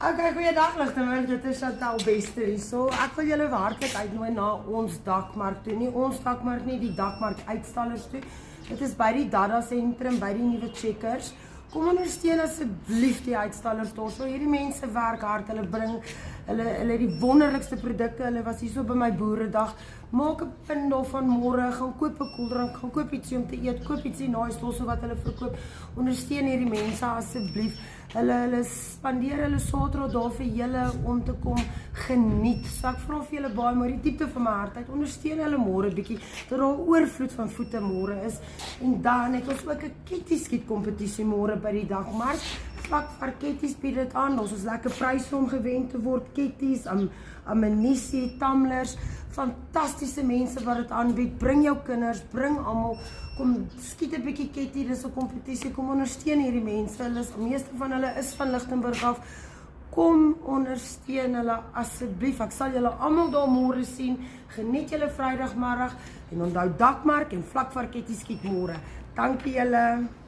Okay, goeiedag ligtelik, dit is Chantal Bester hier. So, ek wil julle hartlik uitnooi na ons dakmark toe. Nie ons dakmark nie, die dakmark uitstallers toe. Dit is by die Dada Sentrum, by die nuwe Checkers. Kom ondersteun asseblief die uitstallers daar. So, hierdie mense werk hard, hulle bring hulle die wonderlikste produkte. Hulle was hier so by my boeredag. Maak 'n punt daarvan môre, gaan koop 'n koeldrank, gaan koop ietsie om te eet, koop ietsie na die stosse wat hulle verkoop. Ondersteun hierdie mense asseblief. Hulle spandeer hulle Saterdag daar vir julle om te kom geniet. So ek vra vir julle baie maar die diepte van my hart uit. Ondersteun hulle môre bietjie dat daar oorvloed van voete môre is. En dan het ons ook 'n ketty-skiet kompetisie môre by die dakmark. Vlak vir ketties bied dit aan. Ons is lekker pryse om gewen te word. Ketties, ammunisie, tumblers, fantastiese mense wat dit aanbied. Bring jou kinders, bring almal. Kom skiet 'n bietjie ketty, dis 'n kompetisie. Kom ondersteun hierdie mense. Meeste van hulle is van Lichtenburg af. Kom ondersteun hulle asseblief. Ek sal julle almal daar môre sien. Geniet julle Vrydagmiddag en onthou dakmark en vlak vir ketty skiet môre. Dankie julle.